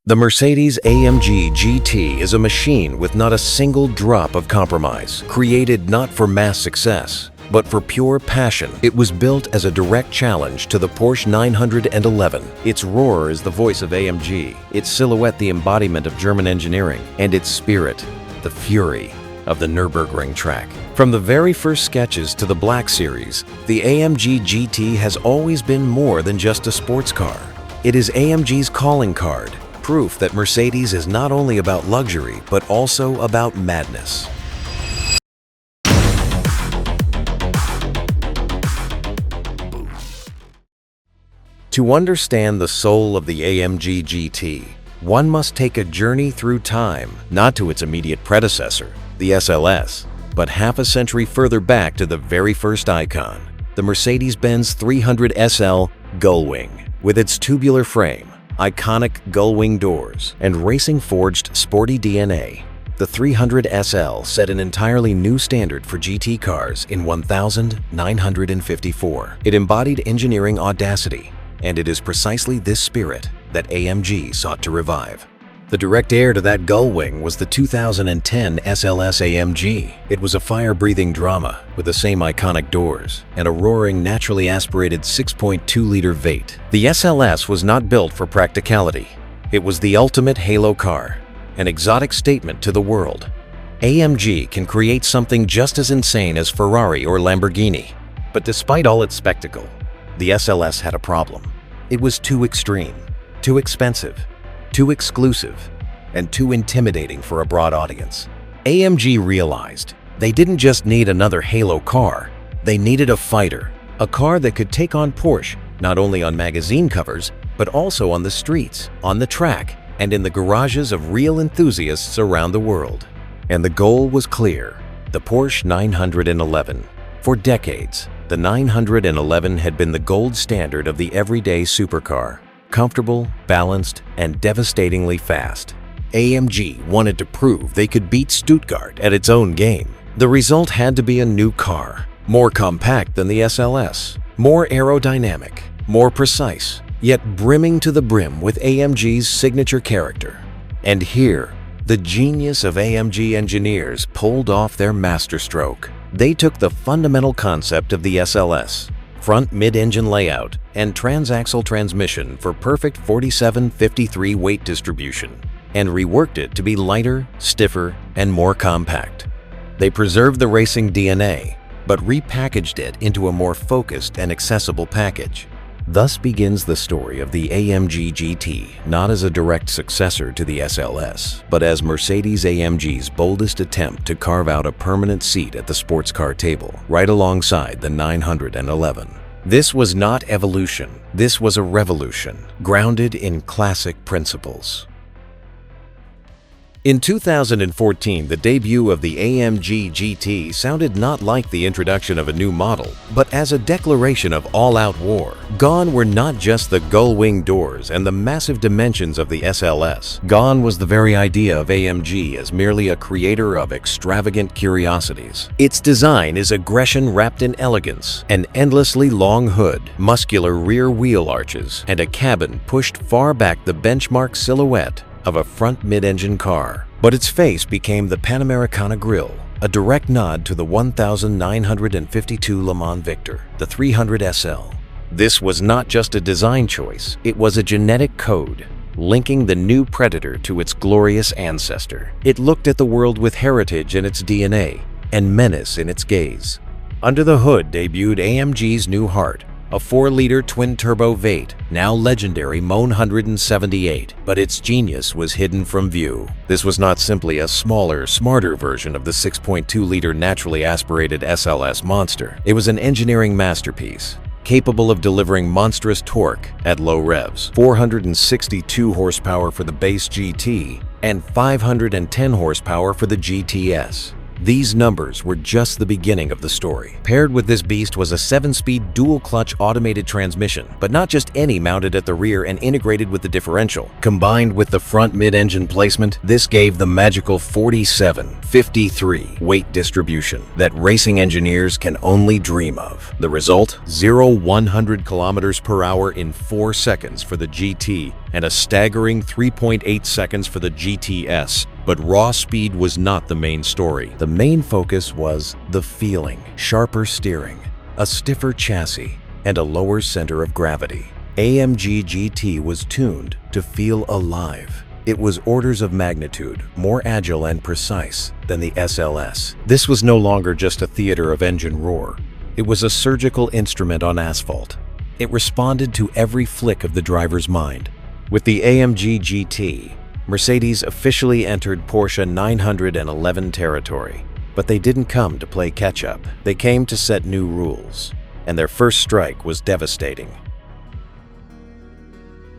The Mercedes-AMG GT is a machine with not a single drop of compromise. Created not for mass success, but for pure passion, it was built as a direct challenge to the Porsche 911. Its roar is the voice of AMG, its silhouette the embodiment of German engineering, and its spirit, the fury of the Nürburgring track. From the very first sketches to the Black Series, the AMG GT has always been more than just a sports car. It is AMG's calling card, proof that Mercedes is not only about luxury, but also about madness. To understand the soul of the AMG GT, one must take a journey through time, not to its immediate predecessor, the SLS, but half a century further back to the very first icon, the Mercedes-Benz 300 SL Gullwing. With its tubular frame, iconic gull-wing doors, and racing-forged sporty DNA, the 300 SL set an entirely new standard for GT cars in 1954. It embodied engineering audacity, and it is precisely this spirit that AMG sought to revive. The direct heir to that gull-wing was the 2010 SLS AMG. It was a fire-breathing drama with the same iconic doors and a roaring, naturally aspirated 6.2-liter V8. The SLS was not built for practicality. It was the ultimate halo car, an exotic statement to the world. AMG can create something just as insane as Ferrari or Lamborghini. But despite all its spectacle, the SLS had a problem. It was too extreme, too expensive, too exclusive, and too intimidating for a broad audience. AMG realized they didn't just need another halo car, they needed a fighter, a car that could take on Porsche not only on magazine covers, but also on the streets, on the track, and in the garages of real enthusiasts around the world. And the goal was clear, the Porsche 911. For decades, the 911 had been the gold standard of the everyday supercar. Comfortable, balanced, and devastatingly fast. AMG wanted to prove they could beat Stuttgart at its own game. The result had to be a new car, more compact than the SLS, more aerodynamic, more precise, yet brimming to the brim with AMG's signature character. And here, the genius of AMG engineers pulled off their masterstroke. They took the fundamental concept of the SLS, front mid-engine layout, and transaxle transmission for perfect 47-53 weight distribution, and reworked it to be lighter, stiffer, and more compact. They preserved the racing DNA, but repackaged it into a more focused and accessible package. Thus begins the story of the AMG GT, not as a direct successor to the SLS, but as Mercedes-AMG's boldest attempt to carve out a permanent seat at the sports car table, right alongside the 911. This was not evolution, this was a revolution, grounded in classic principles. In 2014, the debut of the AMG GT sounded not like the introduction of a new model, but as a declaration of all-out war. Gone were not just the gull-wing doors and the massive dimensions of the SLS. Gone was the very idea of AMG as merely a creator of extravagant curiosities. Its design is aggression wrapped in elegance, an endlessly long hood, muscular rear wheel arches, and a cabin pushed far back the benchmark silhouette of a front mid-engine car. But its face became the Panamericana grille, a direct nod to the 1952 Le Mans victor, the 300 SL. This was not just a design choice, it was a genetic code, linking the new Predator to its glorious ancestor. It looked at the world with heritage in its DNA and menace in its gaze. Under the hood debuted AMG's new heart, a 4-liter twin-turbo V8, now legendary Mon 178, but its genius was hidden from view. This was not simply a smaller, smarter version of the 6.2-liter naturally aspirated SLS monster. It was an engineering masterpiece, capable of delivering monstrous torque at low revs, 462 horsepower for the base GT, and 510 horsepower for the GTS. These numbers were just the beginning of the story. Paired with this beast was a 7-speed dual-clutch automated transmission, but not just any, mounted at the rear and integrated with the differential. Combined with the front mid-engine placement, this gave the magical 47-53 weight distribution that racing engineers can only dream of. The result? 0-100 kilometers per hour in 4 seconds for the GT and a staggering 3.8 seconds for the GTS. But raw speed was not the main story. The main focus was the feeling: sharper steering, a stiffer chassis, and a lower center of gravity. AMG GT was tuned to feel alive. It was orders of magnitude more agile and precise than the SLS. This was no longer just a theater of engine roar. It was a surgical instrument on asphalt. It responded to every flick of the driver's mind. With the AMG GT, Mercedes officially entered Porsche 911 territory. But they didn't come to play catch-up. They came to set new rules. And their first strike was devastating.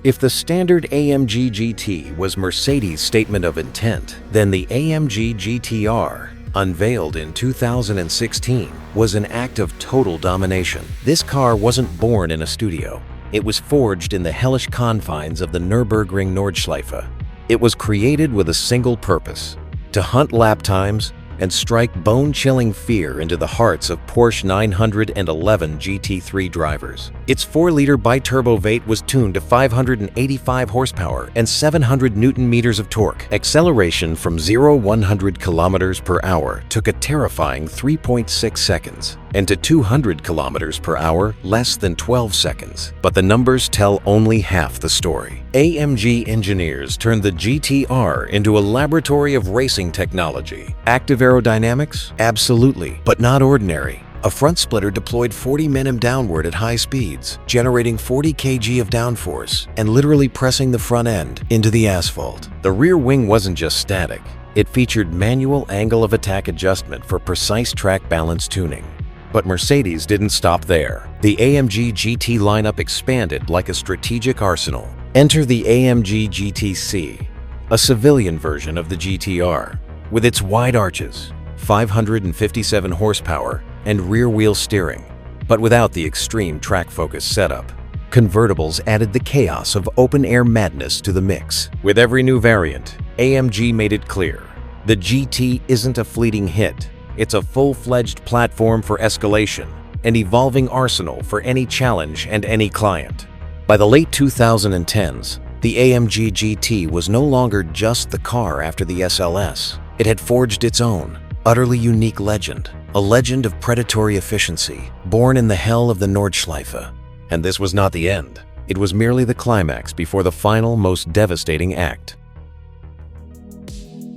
If the standard AMG GT was Mercedes' statement of intent, then the AMG GT-R, unveiled in 2016, was an act of total domination. This car wasn't born in a studio. It was forged in the hellish confines of the Nürburgring Nordschleife. It was created with a single purpose: to hunt lap times and strike bone-chilling fear into the hearts of Porsche 911 GT3 drivers. Its 4-liter bi-turbo V8 was tuned to 585 horsepower and 700 Newton-meters of torque. Acceleration from 0-100 kilometers per hour took a terrifying 3.6 seconds, and to 200 kilometers per hour, less than 12 seconds. But the numbers tell only half the story. AMG engineers turned the GT-R into a laboratory of racing technology. Active aerodynamics? Absolutely, but not ordinary. A front splitter deployed 40 Nm downward at high speeds, generating 40 kg of downforce and literally pressing the front end into the asphalt. The rear wing wasn't just static. It featured manual angle of attack adjustment for precise track balance tuning. But Mercedes didn't stop there. The AMG GT lineup expanded like a strategic arsenal. Enter the AMG GTC, a civilian version of the GT-R. With its wide arches, 557 horsepower, and rear-wheel steering, but without the extreme track-focused setup. Convertibles added the chaos of open-air madness to the mix. With every new variant, AMG made it clear: the GT isn't a fleeting hit. It's a full-fledged platform for escalation, an evolving arsenal for any challenge and any client. By the late 2010s, the AMG GT was no longer just the car after the SLS. It had forged its own, utterly unique legend, a legend of predatory efficiency, born in the hell of the Nordschleife. And this was not the end. It was merely the climax before the final, most devastating act.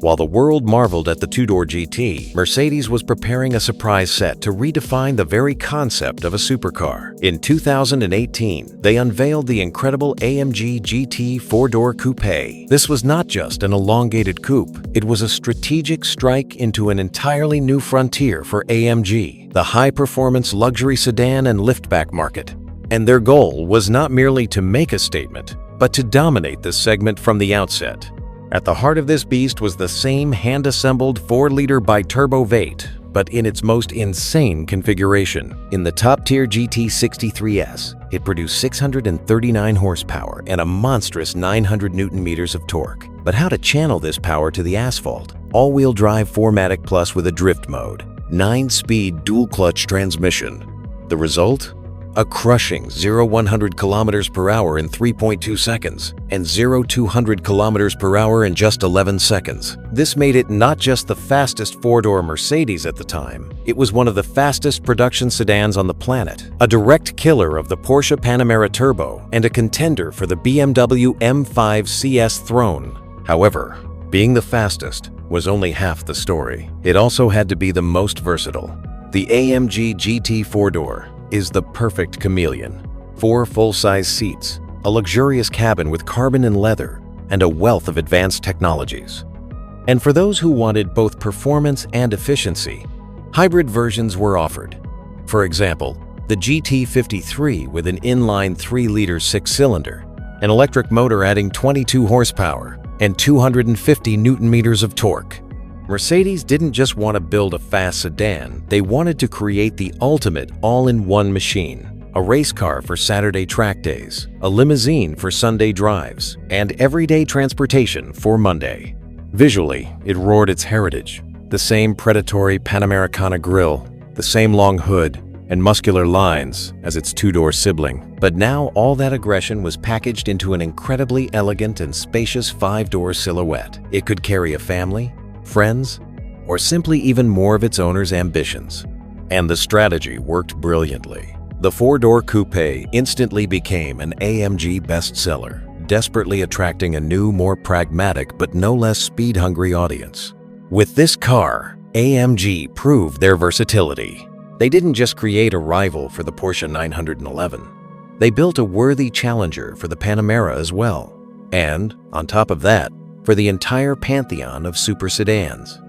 While the world marveled at the two-door GT, Mercedes was preparing a surprise set to redefine the very concept of a supercar. In 2018, they unveiled the incredible AMG GT 4-door coupe. This was not just an elongated coupe, it was a strategic strike into an entirely new frontier for AMG, the high-performance luxury sedan and liftback market. And their goal was not merely to make a statement, but to dominate this segment from the outset. At the heart of this beast was the same hand-assembled 4-liter bi-turbo V8, but in its most insane configuration. In the top-tier GT63S, it produced 639 horsepower and a monstrous 900 Newton-meters of torque. But how to channel this power to the asphalt? All-wheel drive 4MATIC Plus with a drift mode, 9-speed dual-clutch transmission. The result? A crushing 0-100 kilometers per hour in 3.2 seconds and 0-200 kilometers per hour in just 11 seconds. This made it not just the fastest 4-door Mercedes at the time, it was one of the fastest production sedans on the planet, a direct killer of the Porsche Panamera Turbo and a contender for the BMW M5 CS throne. However, being the fastest was only half the story. It also had to be the most versatile. The AMG GT 4-door is the perfect chameleon. 4 full-size seats, a luxurious cabin with carbon and leather, and a wealth of advanced technologies. And for those who wanted both performance and efficiency, hybrid versions were offered. For example, the GT53 with an inline 3-liter 6-cylinder, an electric motor adding 22 horsepower and 250 Newton-meters of torque. Mercedes didn't just want to build a fast sedan, they wanted to create the ultimate all-in-one machine. A race car for Saturday track days, a limousine for Sunday drives, and everyday transportation for Monday. Visually, it roared its heritage. The same predatory Panamericana grille, the same long hood, and muscular lines as its two-door sibling. But now all that aggression was packaged into an incredibly elegant and spacious five-door silhouette. It could carry a family, friends, or simply even more of its owner's ambitions. And the strategy worked brilliantly. The four-door coupe instantly became an AMG bestseller, desperately attracting a new, more pragmatic but no less speed-hungry audience. With this car, AMG proved their versatility. They didn't just create a rival for the Porsche 911. They built a worthy challenger for the Panamera as well. And, on top of that, for the entire pantheon of super sedans.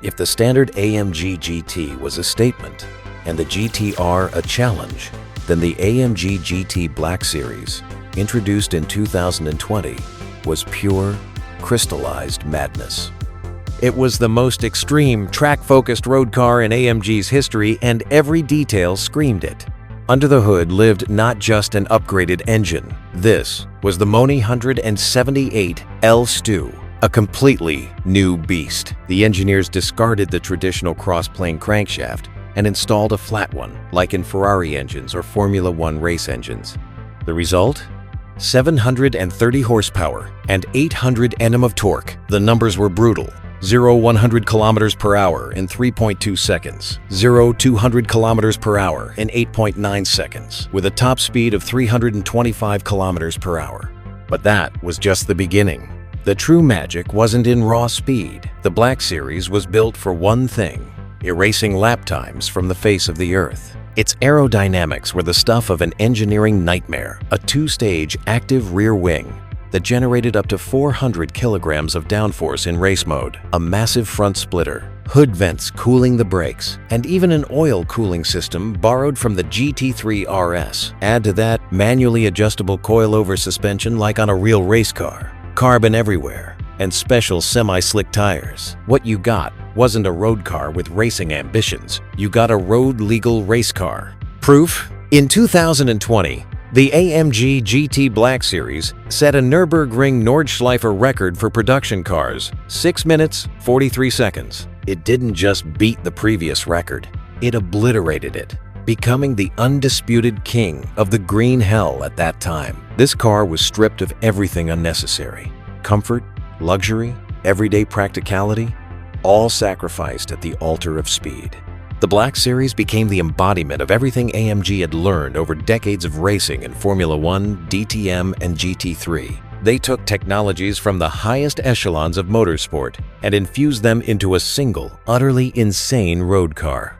If the standard AMG GT was a statement, and the GT-R a challenge, then the AMG GT Black Series, introduced in 2020, was pure, crystallized madness. It was the most extreme, track-focused road car in AMG's history, and every detail screamed it. Under the hood lived not just an upgraded engine. This was the Moni 178 L Stu, a completely new beast. The engineers discarded the traditional cross-plane crankshaft and installed a flat one, like in Ferrari engines or Formula One race engines. The result? 730 horsepower and 800 Nm of torque. The numbers were brutal. 0-100 km per hour in 3.2 seconds. 0-200 km per hour in 8.9 seconds, with a top speed of 325 km per hour. But that was just the beginning. The true magic wasn't in raw speed. The Black Series was built for one thing: erasing lap times from the face of the Earth. Its aerodynamics were the stuff of an engineering nightmare, a two-stage active rear wing that generated up to 400 kilograms of downforce in race mode, a massive front splitter, hood vents cooling the brakes, and even an oil cooling system borrowed from the GT3 RS. Add to that manually adjustable coilover suspension like on a real race car, carbon everywhere, and special semi-slick tires. What you got wasn't a road car with racing ambitions. You got a road-legal race car. Proof? In 2020, the AMG GT Black Series set a Nürburgring Nordschleife record for production cars, 6 minutes, 43 seconds. It didn't just beat the previous record, it obliterated it, becoming the undisputed king of the green hell at that time. This car was stripped of everything unnecessary: comfort, luxury, everyday practicality, all sacrificed at the altar of speed. The Black Series became the embodiment of everything AMG had learned over decades of racing in Formula One, DTM, and GT3. They took technologies from the highest echelons of motorsport and infused them into a single, utterly insane road car.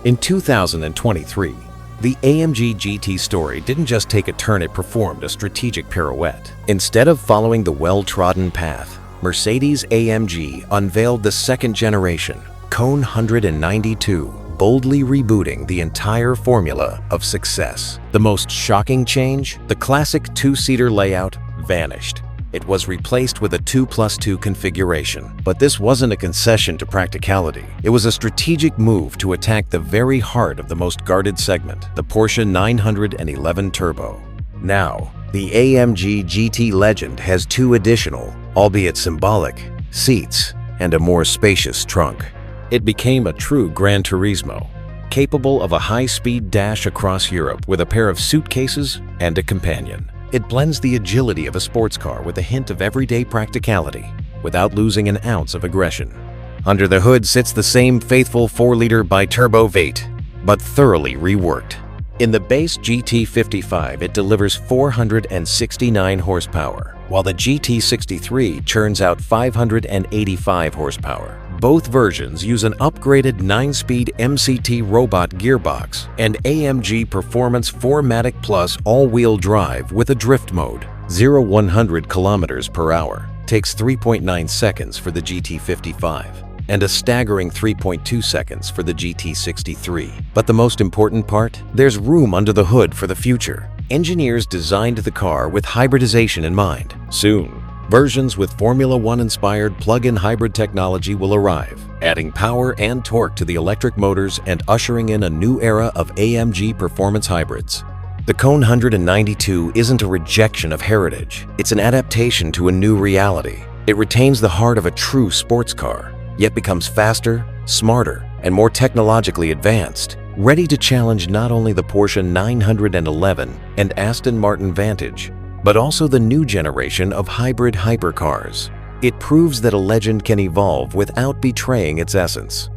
In 2023, the AMG GT story didn't just take a turn, it performed a strategic pirouette. Instead of following the well-trodden path, Mercedes-AMG unveiled the second generation, Cone 192, boldly rebooting the entire formula of success. The most shocking change? The classic two-seater layout vanished. It was replaced with a 2+2 configuration. But this wasn't a concession to practicality. It was a strategic move to attack the very heart of the most guarded segment, the Porsche 911 Turbo. Now, the AMG GT legend has two additional, albeit symbolic, seats and a more spacious trunk. It became a true Gran Turismo, capable of a high-speed dash across Europe with a pair of suitcases and a companion. It blends the agility of a sports car with a hint of everyday practicality, without losing an ounce of aggression. Under the hood sits the same faithful 4-liter biturbo V8, but thoroughly reworked. In the base GT55, it delivers 469 horsepower, while the GT63 churns out 585 horsepower. Both versions use an upgraded 9-speed MCT robot gearbox and AMG Performance 4MATIC Plus all-wheel drive with a drift mode. 0-100 km per hour takes 3.9 seconds for the GT55 and a staggering 3.2 seconds for the GT63. But the most important part? There's room under the hood for the future. Engineers designed the car with hybridization in mind. Soon, Versions with Formula One-inspired plug-in hybrid technology will arrive, adding power and torque to the electric motors and ushering in a new era of AMG performance hybrids. The Cone 192 isn't a rejection of heritage, it's an adaptation to a new reality. It retains the heart of a true sports car, yet becomes faster, smarter, and more technologically advanced, ready to challenge not only the Porsche 911 and Aston Martin Vantage, but also the new generation of hybrid hypercars. It proves that a legend can evolve without betraying its essence.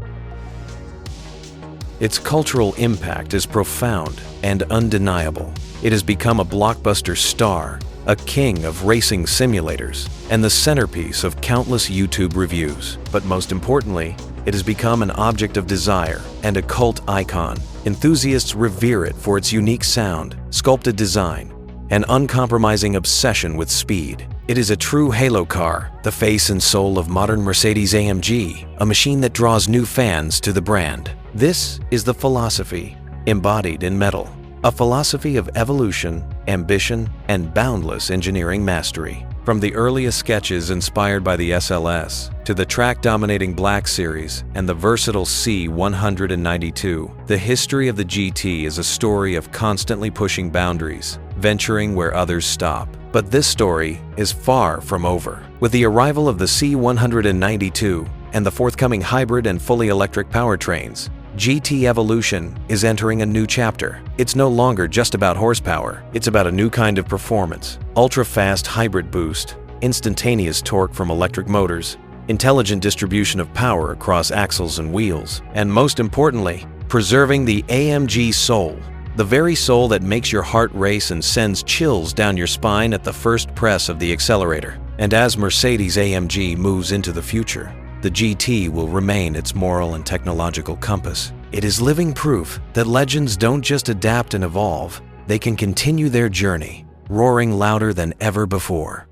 Its cultural impact is profound and undeniable. It has become a blockbuster star, a king of racing simulators, and the centerpiece of countless YouTube reviews. But most importantly, it has become an object of desire and a cult icon. Enthusiasts revere it for its unique sound, sculpted design, and uncompromising obsession with speed. It is a true halo car, the face and soul of modern Mercedes-AMG, a machine that draws new fans to the brand. This is the philosophy embodied in metal, a philosophy of evolution, ambition, and boundless engineering mastery. From the earliest sketches inspired by the SLS, to the track-dominating Black Series and the versatile C192, the history of the GT is a story of constantly pushing boundaries, venturing where others stop. But this story is far from over. With the arrival of the C192 and the forthcoming hybrid and fully electric powertrains, GT evolution is entering a new chapter. It's no longer just about horsepower, it's about a new kind of performance. Ultra-fast hybrid boost, instantaneous torque from electric motors, intelligent distribution of power across axles and wheels, and most importantly, preserving the AMG soul. The very soul that makes your heart race and sends chills down your spine at the first press of the accelerator. And as Mercedes-AMG moves into the future, the GT will remain its moral and technological compass. It is living proof that legends don't just adapt and evolve, they can continue their journey, roaring louder than ever before.